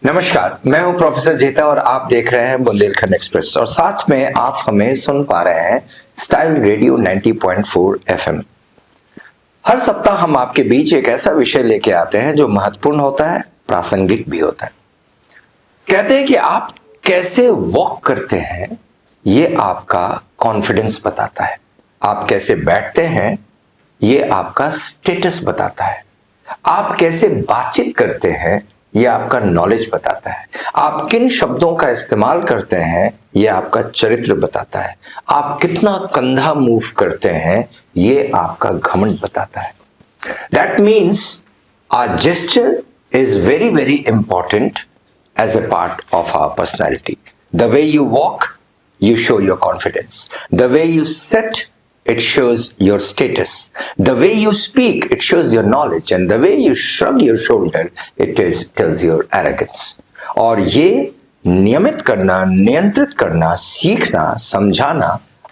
नमस्कार, मैं हूं प्रोफेसर जेता और आप देख रहे हैं बुंदेलखंड एक्सप्रेस और साथ में आप हमें सुन पा रहे हैं स्टाइल रेडियो 90.4 एफएम। हर सप्ताह हम आपके बीच एक ऐसा विषय लेके आते हैं जो महत्वपूर्ण होता है, प्रासंगिक भी होता है। कहते हैं कि आप कैसे वॉक करते हैं ये आपका कॉन्फिडेंस बताता है, आप कैसे बैठते हैं ये आपका स्टेटस बताता है, आप कैसे बातचीत करते हैं ये आपका नॉलेज बताता है, आप किन शब्दों का इस्तेमाल करते हैं ये आपका चरित्र बताता है, आप कितना कंधा मूव करते हैं ये आपका घमंड बताता है। That means our gesture is very very important as a part of our personality. The way you walk, you show your confidence. The way you sit, it shows your status. The way you speak, it shows your knowledge. And the way you shrug your shoulder, tells your arrogance. और ये नियमित करना, नियंत्रित करना, सीखना, समझाना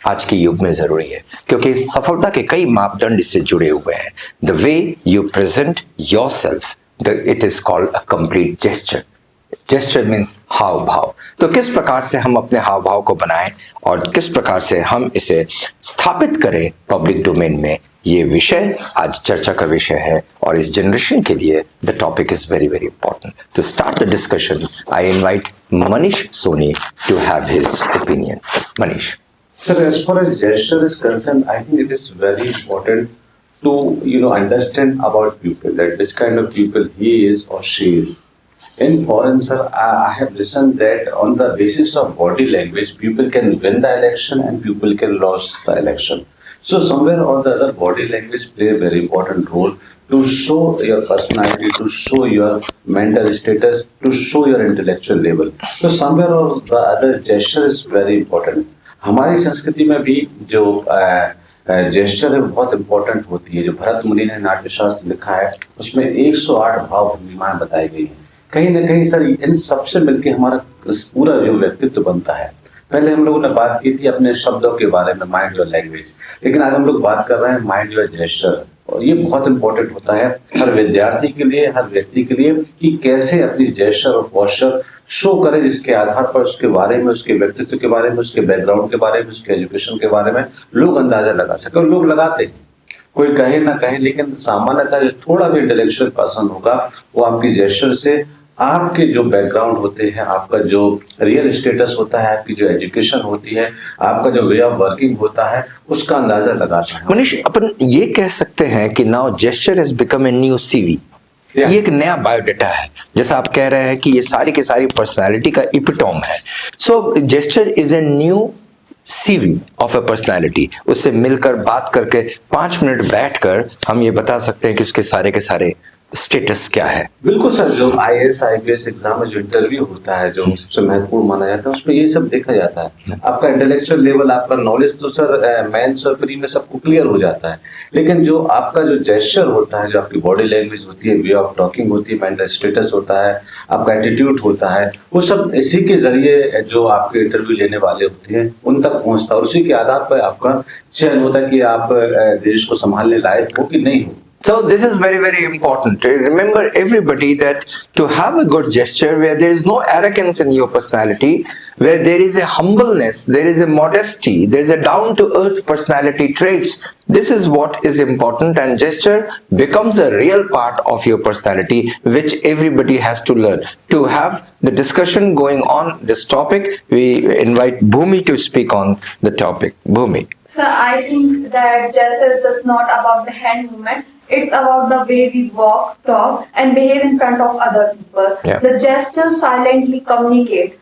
आज के युग में जरूरी है, क्योंकि सफलता के कई मापदंड इससे जुड़े हुए हैं। The way you present yourself, it is called a complete gesture. Gesture means हाव भाव। तो किस प्रकार से हम अपने हाव भाव को बनाएं और किस प्रकार से हम इसे स्थापित करें पब्लिक डोमेन में, ये विषय आज चर्चा का विषय है और इस जनरेशन के लिए the topic is very very important. To start the discussion I invite Manish Soni to have his opinion. Manish. Sir, as far as gesture is concerned, I think it is very important to understand about people, that which kind of people he is or she is. In foreign, sir, I have listened that on the basis of body language, people can win the election and people can lose the election. So somewhere or the other, body language play a very important role to show your personality, to show your mental status, to show your intellectual level. So somewhere or the other, gesture is very important. हमारी संस्कृति में भी जो gesture है बहुत important होती है। जो भरत मुनि ने नाट्यशास्त्र लिखा है उसमें 108 भाव भंगिमाएं बताई गई हैं। कहीं ना कहीं सर इन सबसे मिलके हमारा पूरा जो व्यक्तित्व बनता है। पहले हम लोगों ने बात की थी अपने शब्दों के बारे में, माइंड योर लैंग्वेज, लेकिन आज हम लोग बात कर रहे हैं माइंड योर जेस्चर। और ये बहुत इंपॉर्टेंट होता है हर विद्यार्थी के लिए, हर व्यक्ति के लिए, कि कैसे अपनी जेस्चर और पोस्चर शो करे, जिसके आधार पर उसके बारे में, उसके व्यक्तित्व के बारे में, उसके बैकग्राउंड के बारे में, उसके एजुकेशन के बारे में लोग अंदाजा लगा सके। और लोग लगाते हैं, कोई कहे ना कहे, लेकिन सामान्यतः जो थोड़ा भी इंटेलेक्चुअल पर्सन होगा वो आपकी जेस्चर से, आपके जो बैकग्राउंड होते हैं, आपका जो रियल स्टेटस होता है, आपकी जो एजुकेशन होती है, आपका जो वे ऑफ वर्किंग होता है, उसका अंदाजा लगाता है। मनीष, अपन ये कह सकते हैं कि now gesture has become a new CV. ये एक नया बायोडाटा है, जैसा आप कह रहे हैं कि ये सारी की सारी पर्सनालिटी का इपिटोम है। So gesture is a new CV of a personality. उससे मिलकर बात करके 5 मिनट बैठकर हम ये बता सकते हैं कि उसके सारे के सारे स्टेटस क्या है। बिल्कुल सर, जो IAS IPS एग्जाम में जो इंटरव्यू होता है, जो सबसे महत्वपूर्ण माना जाता है, उसमें ये सब देखा जाता है। आपका इंटेलेक्चुअल लेवल, आपका नॉलेज तो सर मेंस और प्री में सबको क्लियर हो जाता है, लेकिन जो आपका जो जेस्चर होता है, जो आपकी बॉडी लैंग्वेज होती है, वे ऑफ टॉकिंग होती है, मेंटल स्टेटस होता है, आपका एटीट्यूड होता है, वो सब इसी के जरिए जो आपके इंटरव्यू लेने वाले होते हैं उन तक पहुंचता है। और उसी के आधार पर आपका चयन होता है कि आप देश को संभालने लायक हो कि नहीं हो। So this is very very important. Remember everybody that to have a good gesture where there is no arrogance in your personality, where there is a humbleness, there is a modesty, there is a down to earth personality traits. This is what is important, and gesture becomes a real part of your personality which everybody has to learn. To have the discussion going on this topic, we invite Bhumi to speak on the topic. Bhumi. So I think that gesture is just not about the hand movement. It's about the way we walk, talk, and behave in front of other people. Yeah. The gestures silently communicate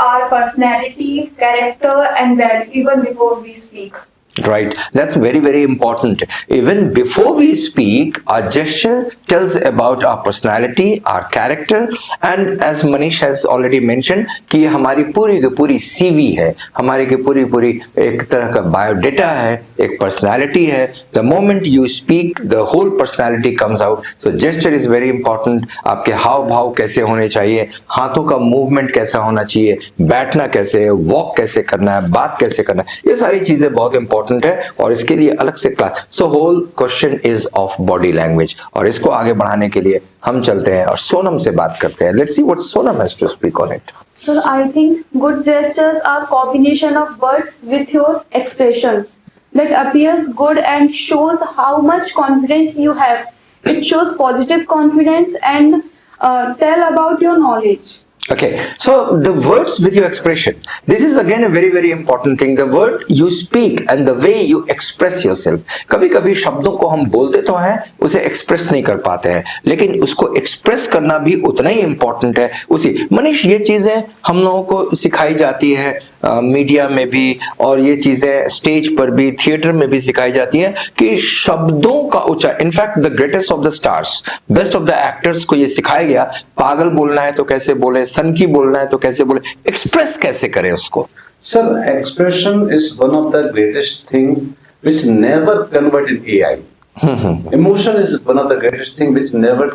our personality, character, and value even before we speak. Right, that's very very important. Even before we speak, our gesture tells about our personality, our character, and as Manish has already mentioned कि ये हमारी पूरी की पूरी CV है, हमारी की पूरी पूरी एक तरह का बायोडेटा है, एक पर्सनालिटी है। The moment you speak, the whole personality comes out. So gesture is very important. आपके हाव भाव कैसे होने चाहिए, हाथों का मूवमेंट कैसा होना चाहिए, बैठना कैसे, वॉक कैसे करना है, बात कैसे करना है, ये सारी चीजें बहुत इंपॉर्टेंट इंपॉर्टेंट है और इसके लिए अलग से class. So whole question is of body language और इसको आगे बढ़ाने के लिए हम चलते हैं और सोनम से बात करते हैं. Let's see what Sonam has to speak on it. So I think good gestures are combination of words with your expressions that appears good and shows how much confidence you have. It shows positive confidence and tell about your knowledge. Okay, so the words with your expression. This is again a very very important thing. The word you speak and the way you express yourself. कभी-कभी शब्दों को हम बोलते तो हैं, उसे express नहीं कर पाते हैं, लेकिन उसको एक्सप्रेस करना भी उतना ही इम्पोर्टेंट है. उसी मनीष, ये चीजें हम लोगों को सिखाई जाती है मीडिया में भी और ये चीजें स्टेज पर भी, थिएटर में भी सिखाई जाती है कि शब्दों का उच्चारण. In fact the greatest of the stars, best of the actors को ये सिखाया गया, पागल बोलना है तो कैसे बोले, सनकी बोलना है तो कैसे बोले, एक्सप्रेस कैसे करें उसको. Sir, expression is one of the greatest thing which never convert in AI. Emotion is one of the greatest thing which never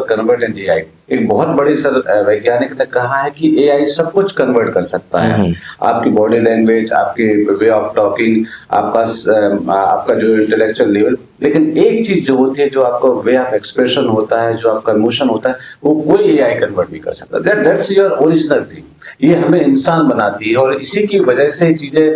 convert in AI. एक बहुत बड़ी सर वैज्ञानिक ने कहा है कि AI सब कुछ कन्वर्ट कर सकता है. आपकी बॉडी लैंग्वेज, आपके वे ऑफ टॉकिंग, आपका जो इंटेलेक्चुअल लेवल, लेकिन एक चीज जो होती है, जो आपका वे ऑफ एक्सप्रेशन होता है, जो आपका इमोशन होता है, वो कोई AI कन्वर्ट नहीं कर सकता. That's your original thing. ये हमें इंसान बनाती है और इसी की वजह से चीजें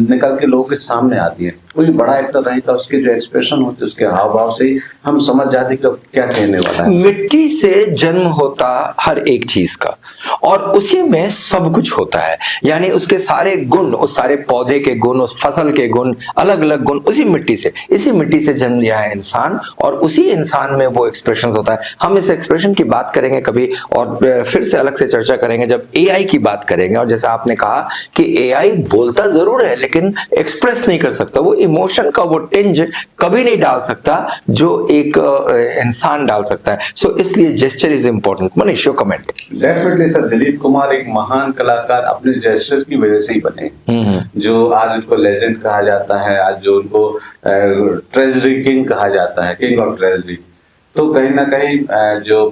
निकल के लोगों के सामने आती हैं. कोई बड़ा एक्टर रहेगा, उसके जो एक्सप्रेशन होते हैं, उसके हाव भाव से ही हम समझ जाते हैं कि क्या कहने वाला है. मिट्टी से जन्म होता हर एक चीज का और उसी में सब कुछ होता है. यानी उसके सारे गुण, उस सारे पौधे के गुण, उस फसल के गुण, अलग अलग गुण उसी मिट्टी से, इसी मिट्टी से जन्म लिया है इंसान और उसी इंसान में वो एक्सप्रेशन होता है. हम इस एक्सप्रेशन की बात करेंगे कभी और फिर से अलग से चर्चा करेंगे जब AI की बात करेंगे. और जैसा आपने कहा कि AI बोलता जरूर है लेकिन एक्सप्रेस नहीं कर सकता, वो इमोशन का वो टिंज कभी नहीं डाल सकता जो एक इंसान डाल सकता है. सो इसलिए gesture is important. Manish, your comment. Definitely sir, Dilip Kumar एक महान कलाकार अपने जेस्चर की वजह से ही बने, जो आज उनको लेजेंड कहा जाता है, आज जो उनको ट्रेजरी किंग कहा जाता है, किंग ऑफ ट्रेजरी. तो कहीं ना कहीं जो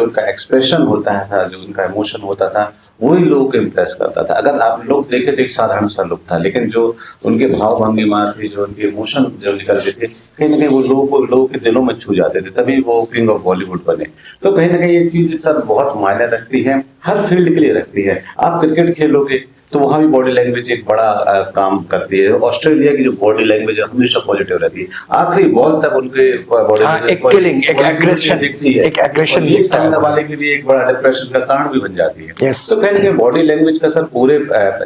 उनका एक्सप्रेशन होता है, जो उनका इमोशन होता था, वही लोगों को इम्प्रेस करता था. अगर आप लोग देखें तो एक साधारण सा लुक था, लेकिन जो उनके भाव भंगिमा थी, जो उनके इमोशन जो निकलते थे, कहीं ना कहीं वो लोगों के दिलों में छू जाते थे. तभी वो किंग ऑफ बॉलीवुड बने. तो कहीं ना कहीं ये चीज सर बहुत मायने रखती है, हर फील्ड के लिए रखती है. आप क्रिकेट खेलोगे तो वहां भी बॉडी लैंग्वेज एक बड़ा काम करती है. ऑस्ट्रेलिया की जो बॉडी लैंग्वेज है हमेशा पॉजिटिव रहती है. आखिरी बॉल तक उनके बॉडी एक किलिंग, एक एग्रेशन दिखता है, सामने वाले के लिए एक बड़ा डिप्रेशन का कारण भी बन जाती है. Yes. तो कहीं ना कहीं बॉडी लैंग्वेज का सर पूरे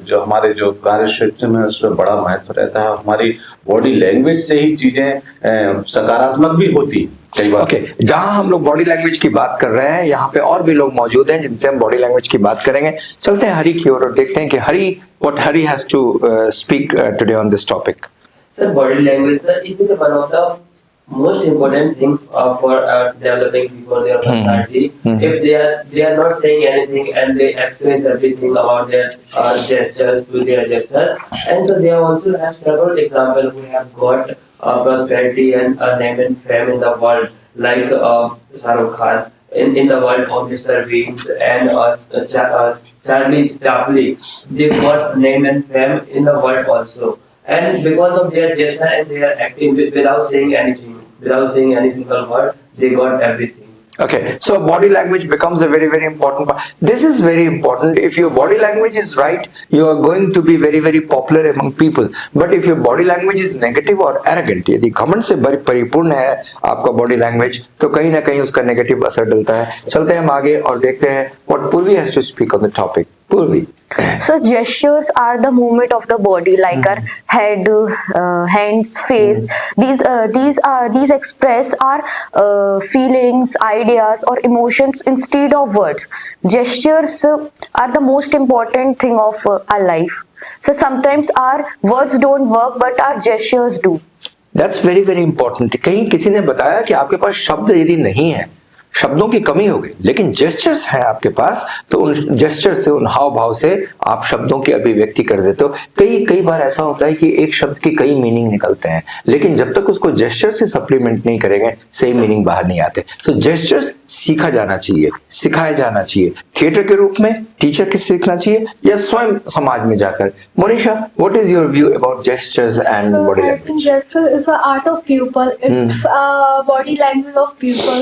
जो हमारे जो कार्य क्षेत्र में उसमें बड़ा महत्व रहता है. हमारी बॉडी लैंग्वेज से ही चीजें सकारात्मक भी होती. ओके, जहां हम लोग बॉडी लैंग्वेज की बात कर रहे हैं, यहाँ पे और भी लोग मौजूद हैं जिनसे हम बॉडी लैंग्वेज की बात करेंगे. चलते हैं हरी की ओर और देखते हैं कि Hari, what Hari has to speak today on this topic. Sir, body language, sir, it is one of the most important things for developing people, their personality. If they are not saying anything and they express everything about their gestures to their gesture, and so they also have several examples who have got prosperity and name and fame in the world, like Shah Rukh Khan in the world of Mr. Beans and Charlie Chaplin. They got name and fame in the world also. And because of their gesture and their acting without saying anything, without saying any single word, they got everything. Okay, so body language becomes a very very important part. This is very important. If your body language is right, you are going to be very very popular among people. But if your body language is negative or arrogant, यदि घमंड से परिपूर्ण है आपका body language, तो कहीं ना कहीं उसका नेगेटिव असर डलता है. चलते हैं हम आगे और देखते हैं what Purvi has to speak on the topic. Purvi. So gestures are the movement of the body, like our head, hands, face. These express our feelings, ideas, or emotions instead of words. Gestures are the most important thing of our life. So sometimes our words don't work, but our gestures do. That's very very important. कहीं किसी ने बताया कि आपके पास शब्द यदि नहीं है, शब्दों की कमी हो गई, लेकिन जेस्चर्स हैं आपके पास, तो उन जेस्चर से, उन हाव भाव से आप शब्दों की अभिव्यक्ति कर देते हो। कई बार ऐसा होता है कि एक शब्द की कई मीनिंग निकलते हैं, लेकिन जब तक उसको जेस्चर से सप्लीमेंट नहीं करेंगे सही मीनिंग बाहर नहीं आते। सो जेस्चर्स सीखा जाना चाहिए, सिखाया जाना चाहिए। थिएटर के रूप में टीचर के सीखना चाहिए या स्वयं समाज में जाकर। Monisha, what is your view about gestures and body I think language? gesture is an art of people. It's body language of people.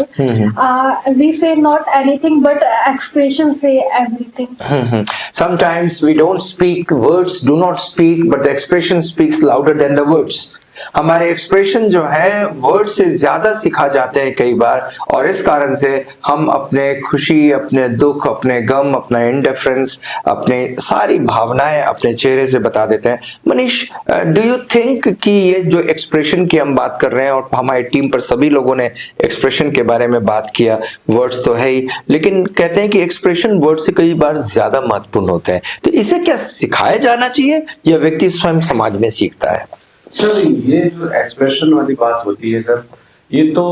We say not anything, but expressions say everything. Sometimes we don't speak, words do not speak, but the expression speaks louder than the words. हमारे expression जो है word से ज्यादा सिखा जाते हैं कई बार, और इस कारण से हम अपने खुशी, अपने दुख, अपने गम, अपना इंडिफरेंस, अपने सारी भावनाएं अपने चेहरे से बता देते हैं। मनीष, डू यू थिंक कि ये जो एक्सप्रेशन की हम बात कर रहे हैं, और हमारी टीम पर सभी लोगों ने एक्सप्रेशन के बारे में बात किया, वर्ड्स तो है ही, लेकिन कहते हैं कि एक्सप्रेशन वर्ड से कई बार ज्यादा महत्वपूर्ण होते हैं, तो इसे क्या सिखाया जाना चाहिए या व्यक्ति स्वयं समाज में सीखता है? सर, ये जो एक्सप्रेशन वाली बात होती है सर, ये तो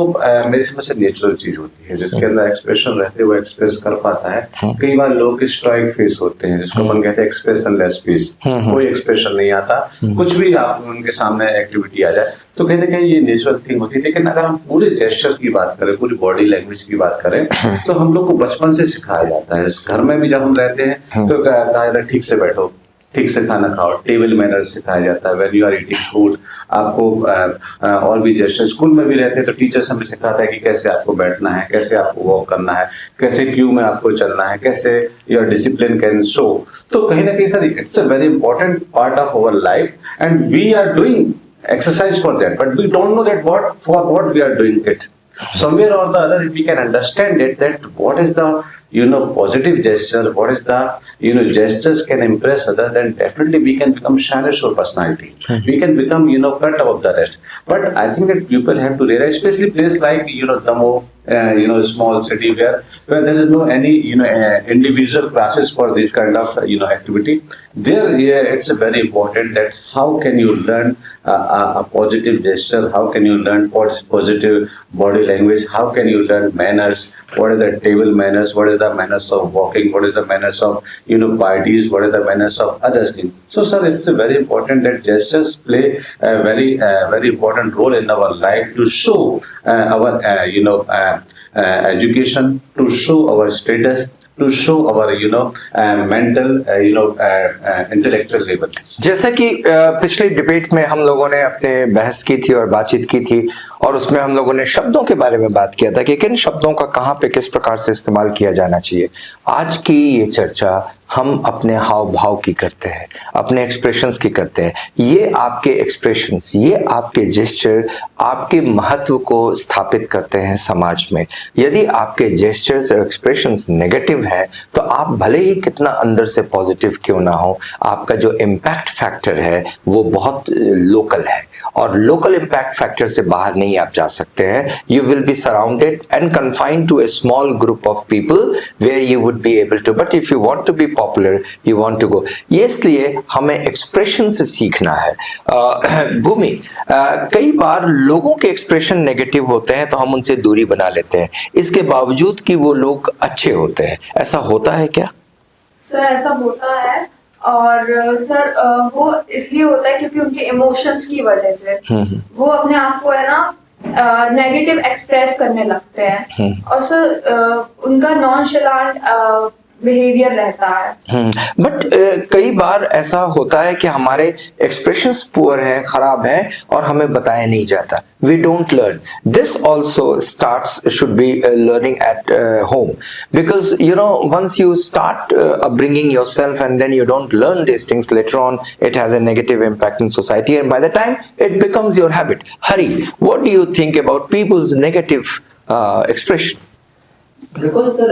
मेरी समझ से नेचुरल चीज होती है, जिसके अंदर एक्सप्रेशन रहते हुए एक्सप्रेस कर पाता है। कई बार लोग के स्टॉइक फेस होते हैं, जिसको अपन कहते हैं एक्सप्रेशनलेस फेस, कोई एक्सप्रेशन नहीं आता, कुछ भी आप उनके सामने एक्टिविटी आ जाए, तो कहीं ना कहीं ये नेचुरल थिंग होती है। लेकिन अगर हम पूरे जेस्चर की बात करें, पूरी बॉडी लैंग्वेज की बात करें, तो हम लोग को बचपन से सिखाया जाता है। घर में भी जब हम रहते हैं तो कहा जाता है ठीक से बैठो, ठीक से खाना खाओ, टेबल मैनर्स सिखाया जाता है। When you are eating food, आपको और भी जेस्चर, स्कूल में भी रहते हैं तो टीचर्स हमें सिखाता है कि कैसे आपको बैठना है, कैसे आपको वॉक करना है, कैसे क्यू में आपको चलना है, कैसे योर डिसिप्लिन कैन शो। तो कहीं ना कहीं sir, it's a very important part of our life and we are doing exercise for that, but we don't know that what we are doing it. Somewhere or the other, if we can understand it, that what is the positive gesture, what is the gestures can impress others, then definitely we can become stylish or personality. We can become cut above the rest. But I think that people have to realize, especially place like Damo, small city where there is no any individual classes for this kind of activity. There, it's very important that how can you learn a positive gesture, how can you learn positive body language, how can you learn manners, what are the table manners, what is the manners of walking, what is the manners of parties, what is the manners of other things. So sir, it's very important that gestures play a very important role in our life to show our education, to show our status, to show our mental intellectual level. जैसे कि पिछले debate में हम लोगों ने अपने बहस की थी और बातचीत की थी, और उसमें हम लोगों ने शब्दों के बारे में बात किया था कि किन शब्दों का कहाँ पे किस प्रकार से इस्तेमाल किया जाना चाहिए। आज की ये चर्चा हम अपने हाव भाव की करते हैं, अपने एक्सप्रेशंस की करते हैं। ये आपके एक्सप्रेशंस, ये आपके जेस्चर आपके महत्व को स्थापित करते हैं समाज में। यदि आपके जेस्चर्स और एक्सप्रेशंस नेगेटिव हैं, तो आप भले ही कितना अंदर से पॉजिटिव क्यों ना हो, आपका जो इम्पैक्ट फैक्टर है वो बहुत लोकल है, और लोकल इम्पैक्ट फैक्टर से बाहर नहीं आप जा सकते हैं। You will be surrounded and confined to a small group of people where you would be able to, but if you want to be popular, you want to go. ये इसलिए हमें एक्सप्रेशन से सीखना है। भूमि, कई बार लोगों के एक्सप्रेशन नेगेटिव होते हैं तो हम उनसे दूरी बना लेते हैं, इसके बावजूद कि वो लोग अच्छे होते हैं। ऐसा होता है क्या? सर, ऐसा होता है, और सर वो इसलिए होता है क्योंकि उनके इमोशंस की वजह से वो अपने आप को है ना नेगेटिव एक्सप्रेस करने लगते हैं, और सर उनका नॉनशलांट बिहेवियर रहता है। बट कई बार ऐसा होता है कि हमारे एक्सप्रेशंस पुअर हैं, खराब हैं, और हमें बताया नहीं जाता। We don't learn this also starts should be learning at home, because once you start upbringing yourself and then you don't learn these things, later on it has a negative impact in society, and by the time it becomes your habit. Hari, what do you think about people's negative expression? Because sir,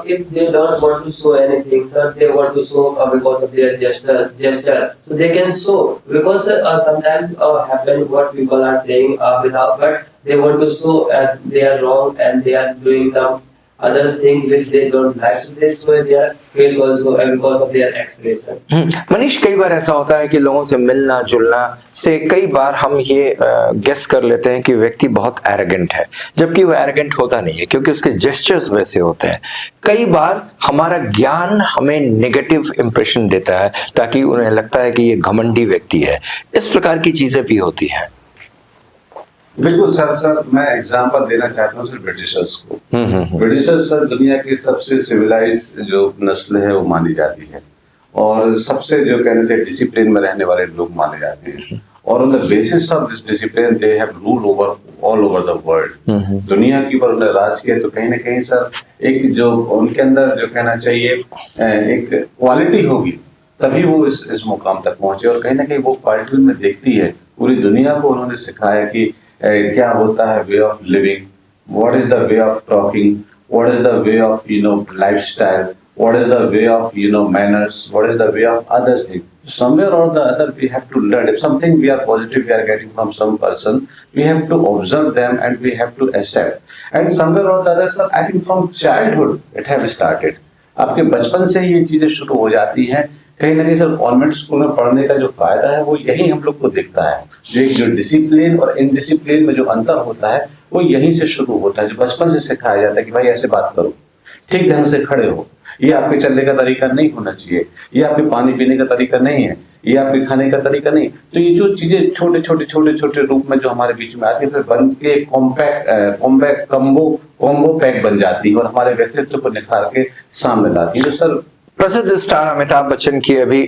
if they don't want to show anything, sir, they want to show because of their gesture, so they can show. Because sometimes happen what people are saying without, but they want to show they are wrong and they are doing some others think which they don't like, so they show their face also because of their expression. Manish, कई बार ऐसा होता है कि लोगों से मिलना जुलना से कई बार हम ये गेस कर लेते हैं कि व्यक्ति बहुत एरोगेंट है, जबकि वो एरोगेंट होता नहीं है क्योंकि उसके जेस्चर्स वैसे होते हैं। कई बार हमारा ज्ञान हमें नेगेटिव इंप्रेशन देता है ताकि उन्हें लगता है कि ये घमंडी व्यक्ति है। इस प्रकार की चीजें भी होती हैं। बिल्कुल सर मैं एग्जांपल देना चाहता हूँ सर ब्रिटिशर्स को। ब्रिटिशर्स सर दुनिया की सबसे सिविलाइज जो नस्ल है वो मानी जाती है और सबसे जो कहना चाहिए डिसिप्लिन में रहने वाले लोग माने जाते हैं और on the basis of this discipline they have rule over all over the world. दुनिया के ऊपर उन्होंने राज किया। तो कहीं ना कहीं सर एक जो उनके अंदर जो कहना चाहिए एक क्वालिटी होगी तभी वो इस मुकाम तक पहुंचे और कहीं ना कहीं वो क्वालिटी में देखती है। पूरी दुनिया को उन्होंने सिखाया कि क्या होता है way of living, what is the way of talking, what is the way of lifestyle, what is the way of manners, what is the way of others thing. Somewhere or the other we have to learn. If something we are positive we are getting from some person, we have to observe them and we have to accept. And somewhere or the other sir, I think from childhood it have started. आपके बचपन से ये चीजें शुरू हो जाती हैं। कहीं ना कहीं सर कॉन्वेंट स्कूल में पढ़ने का जो फायदा है वो यही हम लोग को दिखता है। जो डिसिप्लिन और इनडिसिप्लिन में जो अंतर होता है वो यहीं से शुरू होता है। जो बचपन से सिखाया जाता है कि भाई ऐसे बात करो, ठीक ढंग से खड़े हो, ये आपके चलने का तरीका नहीं होना चाहिए, ये आपके पानी पीने का तरीका नहीं है, ये आपके खाने का तरीका नहीं। तो ये जो चीजें छोटे छोटे रूप में जो हमारे बीच में आती है फिर बन के कॉम्बो पैक बन जाती है और हमारे व्यक्तित्व को निखार के सामने लाती है। तो सर प्रसिद्ध स्टार अमिताभ बच्चन की अभी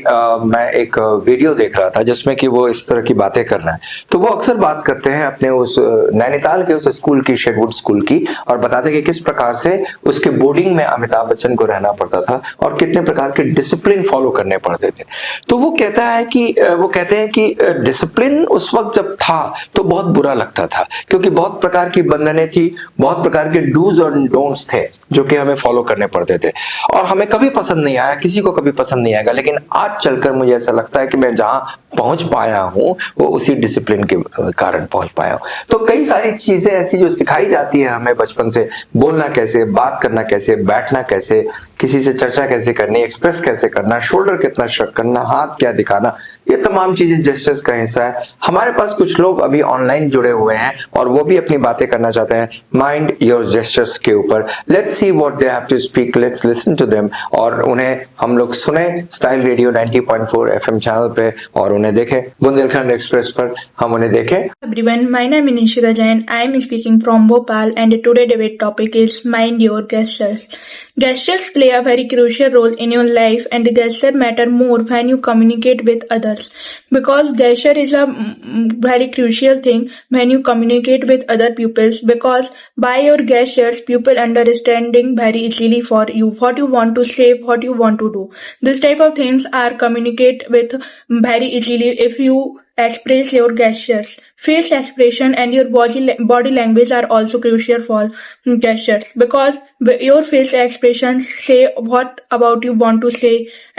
मैं एक वीडियो देख रहा था जिसमें कि वो इस तरह की बातें कर रहे हैं। तो वो अक्सर बात करते हैं अपने उस नैनीताल के उस स्कूल की, शेडवुड स्कूल की, और बताते हैं कि किस प्रकार से उसके बोर्डिंग में अमिताभ बच्चन को रहना पड़ता था और कितने प्रकार के डिसिप्लिन फॉलो करने पड़ते थे। तो वो कहते हैं कि डिसिप्लिन उस वक्त जब था तो बहुत बुरा लगता था क्योंकि बहुत प्रकार की बंधनें थी, बहुत प्रकार के डूज और डोंट्स थे जो कि हमें फॉलो करने पड़ते थे और हमें कभी पसंद नहीं आया, किसी को कभी पसंद नहीं आएगा। लेकिन आज चलकर मुझे ऐसा लगता है कि मैं जहां पहुंच पाया हूं वो उसी डिसिप्लिन के कारण पहुंच पाया हूं। तो कई सारी चीजें ऐसी जो सिखाई जाती है हमें बचपन से, बोलना कैसे, बात करना कैसे, बैठना कैसे, किसी से चर्चा कैसे करनी, एक्सप्रेस कैसे करना, शोल्डर कितना श्रक करना, हाथ क्या दिखाना, ये तमाम चीजें जेस्चर्स का हिस्सा है। हमारे पास कुछ लोग अभी ऑनलाइन जुड़े हुए हैं और वो भी अपनी बातें करना चाहते हैं माइंड योर जेस्चर्स के ऊपर। Let's see what they have to speak, let's listen to them और उन्हें हम लोग सुने स्टाइल रेडियो 90.4 FM चैनल पे और उन्हें देखें बुंदेलखंड एक्सप्रेस पर, हम उन्हें देखें। Everyone, my name is Nishita Jain. I am speaking from Bhopal and today debate topic is mind your gestures. Gestures play a very crucial role in your life and gestures matter more when you communicate with others because gesture is a very crucial thing when you communicate with other pupils because by your gestures people understanding very easily for you what you want to say, what you want to do. This type of things are communicate with very easily if you express your gestures. Face expression and your body language are also crucial for gestures because your face expressions say what about you want to say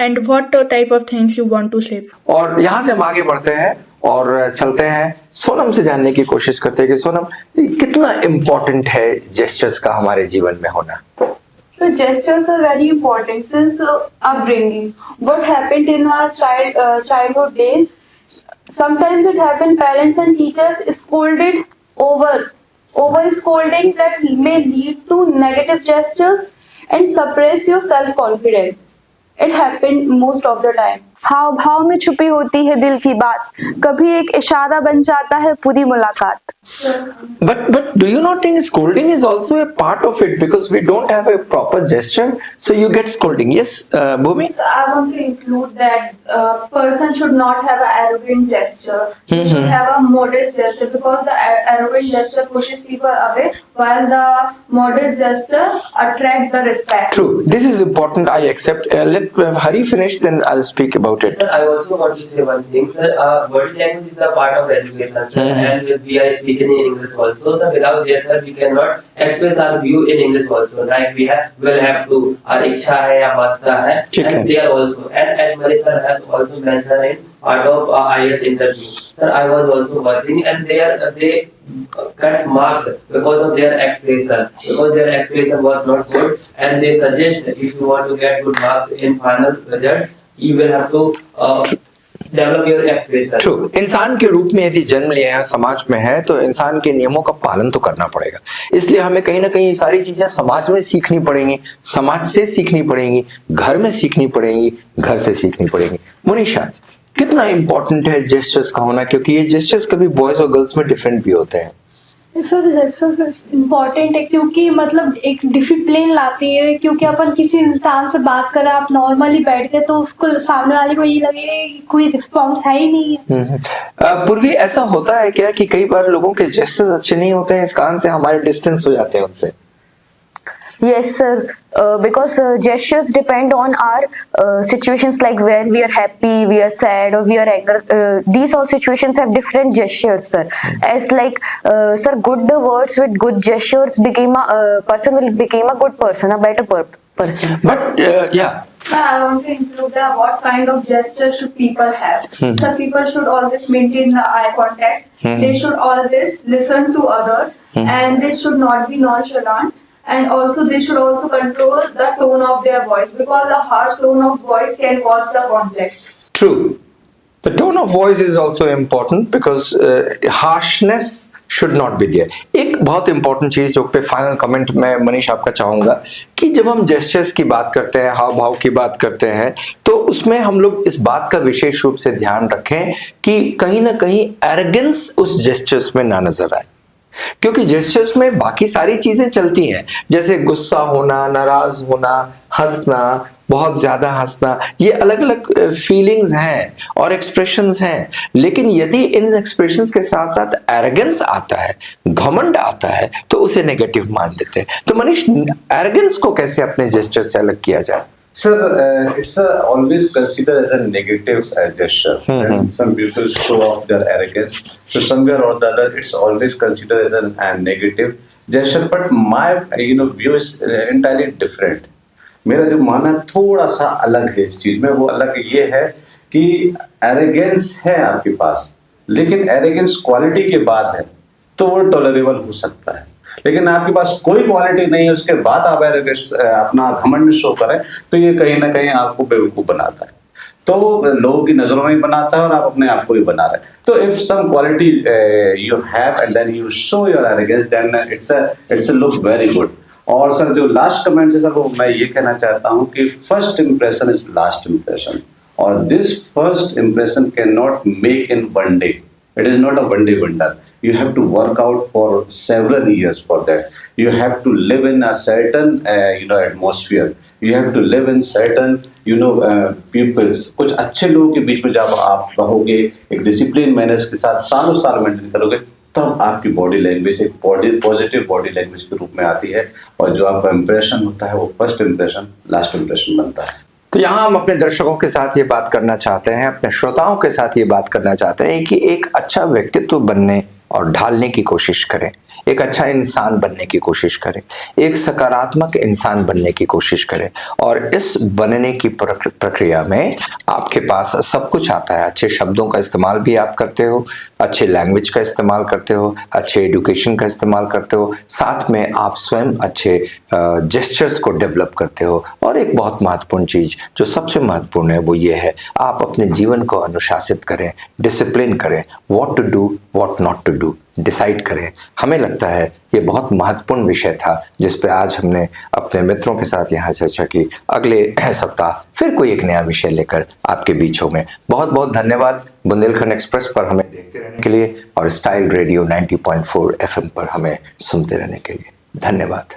and what type of things you want to say. और यहाँ से हम आगे बढ़ते हैं और चलते हैं सोनम से जानने की कोशिश करते हैं कि सोनम कितना इम्पोर्टेंट है जेस्चर्स का हमारे जीवन में होना। So gestures are very important since upbringing. What happened in our childhood days? Sometimes it happened parents and teachers scolded over scolding that may lead to negative gestures and suppress your self-confidence. It happened most of the time. हाव भाव में छुपी होती है दिल की बात, कभी एक इशारा बन जाता है पूरी मुलाकात। But do you not think scolding is also a part of it because we don't have a proper gesture, so you get scolding? Yes, Bhumi? So I want to include that person should not have an arrogant gesture. He should have a modest gesture because the arrogant gesture pushes people away while the modest gesture attract the respect. True. This is important. I accept. Let Hari finish, then I'll speak about it. Sir, I also want to say one thing, sir. Body language is a part of education, sir, and we are speaking in English also. So without gesture, we cannot express our view in English also. Like will have to our iksha hai ya basta hai, and they are also. And as Mani sir has also mentioned in part of IS interview. Sir, I was also watching, and they cut marks because of their expression. Because their expression was not good, and they suggest if you want to get good marks in final result, you will have to develop your expression. True, इंसान के रूप में यदि जन्म लिया है, समाज में है, तो इंसान के नियमों का पालन तो करना पड़ेगा। इसलिए हमें कहीं ना कहीं ये सारी चीजें समाज में सीखनी पड़ेंगी, समाज से सीखनी पड़ेंगी, घर में सीखनी पड़ेंगी, घर से सीखनी पड़ेंगी। मुनीषा, कितना इंपॉर्टेंट है जेस्चर्स का होना, क्योंकि ये जेस्चर्स कभी बॉयज और गर्ल्स में डिफरेंट भी होते हैं। इम्पोर्टेंट है क्योंकि मतलब एक डिसिप्लिन लाती है, क्योंकि अपन किसी इंसान से बात करें, आप नॉर्मली बैठ के, तो उसको सामने वाले को ये लगेगा कि कोई रिस्पॉन्स है ही नहीं है। पूर्वी ऐसा होता है क्या कि कई बार लोगों के जेस्चर्स अच्छे नहीं होते हैं, इस कारण से हमारे डिस्टेंस हो जाते हैं उनसे? Yes, sir. Because gestures depend on our situations, like when we are happy, we are sad, or we are angry. These all situations have different gestures, sir. As like, sir, good words with good gestures person will become a good person, a better person. But yeah. I want to include what kind of gesture should people have. So people should always maintain the eye contact. They should always listen to others, and they should not be nonchalant. And also they should also control the tone of their voice, because the harsh tone of voice can cause the conflict. True. The tone of voice is also important because harshness should not be there. एक बहुत important चीज जो पे final comment मैं मनीष आपका चाहूंगा कि जब हम जेस्चर्स की बात करते हैं, हाव भाव की बात करते हैं, तो उसमें हम लोग इस बात का विशेष रूप से ध्यान रखें कि कहीं ना कहीं एरोगेंस उस जेस्चर्स में ना नजर आए, क्योंकि जेस्चर्स में बाकी सारी चीजें चलती हैं, जैसे गुस्सा होना, नाराज होना, हंसना, बहुत ज्यादा हंसना, ये अलग अलग फीलिंग्स हैं और एक्सप्रेशंस हैं। लेकिन यदि इन एक्सप्रेशंस के साथ साथ एरोगेंस आता है, घमंड आता है, तो उसे नेगेटिव मान लेते हैं। तो मनीष, एरोगेंस को कैसे अपने जेस्चर से अलग किया जाए? Sir, it's always considered as a negative gesture. And some people show off their arrogance. So somewhere or the other, it's always considered as a negative gesture. But my, view is entirely different. मेरा जो मानना थोड़ा सा अलग है इस चीज में। वो अलग ये है कि arrogance है आपके पास, लेकिन arrogance क्वालिटी के बाद है, तो वो टॉलरेबल हो सकता है। लेकिन आपके पास कोई क्वालिटी नहीं है, उसके बाद आप अपना घमंड शो करें, तो ये कहीं ना कहीं आपको बेवकूफ बनाता है, तो लोगों की नजरों में ही बनाता है और आप अपने आप को ही बना रहे हैं। तो if some quality you have and then you show your arrogance, then it's look very good. और सर जो लास्ट कमेंट है सर, वो मैं ये कहना चाहता हूँ कि first impression is last impression, और this first impression can not make in one day. It is not a one-day wonder. You have to work out for several years for that. You have to live in a certain, atmosphere. You have to live in certain, peoples. कुछ अच्छे लोगों के बीच में जब आप रहोगे, एक discipline manners के साथ सालों साल मेंटेन करोगे, तब आपकी बॉडी लैंग्वेज एक पॉजिटिव बॉडी लैंग्वेज के रूप में आती है, और जो आपका इंप्रेशन होता है वो फर्स्ट इंप्रेशन लास्ट इंप्रेशन बनता है। तो यहाँ हम अपने दर्शकों के साथ ये बात करना चाहते हैं, अपने श्रोताओं के साथ ये बात करना चाहते हैं कि एक अच्छा व्यक्तित्व बनने और ढालने की कोशिश करें, एक अच्छा इंसान बनने की कोशिश करें, एक सकारात्मक इंसान बनने की कोशिश करें, और इस बनने की प्रक्रिया में आपके पास सब कुछ आता है। अच्छे शब्दों का इस्तेमाल भी आप करते हो, अच्छे लैंग्वेज का इस्तेमाल करते हो, अच्छे एजुकेशन का इस्तेमाल करते हो, साथ में आप स्वयं अच्छे जेस्चर्स को डेवलप करते हो। और एक बहुत महत्वपूर्ण चीज़ जो सबसे महत्वपूर्ण है वो ये है, आप अपने जीवन को अनुशासित करें, डिसिप्लिन करें, what to do what not to do decide करें। हमें लगता है ये बहुत महत्वपूर्ण विषय था जिस पे आज हमने अपने मित्रों के साथ यहाँ चर्चा की। अगले सप्ताह फिर कोई एक नया विषय लेकर आपके बीच होंगे। बहुत बहुत धन्यवाद बुंदेलखंड एक्सप्रेस पर हमें देखते रहने के लिए और स्टाइल रेडियो 90.4 FM पर हमें सुनते रहने के लिए। धन्यवाद।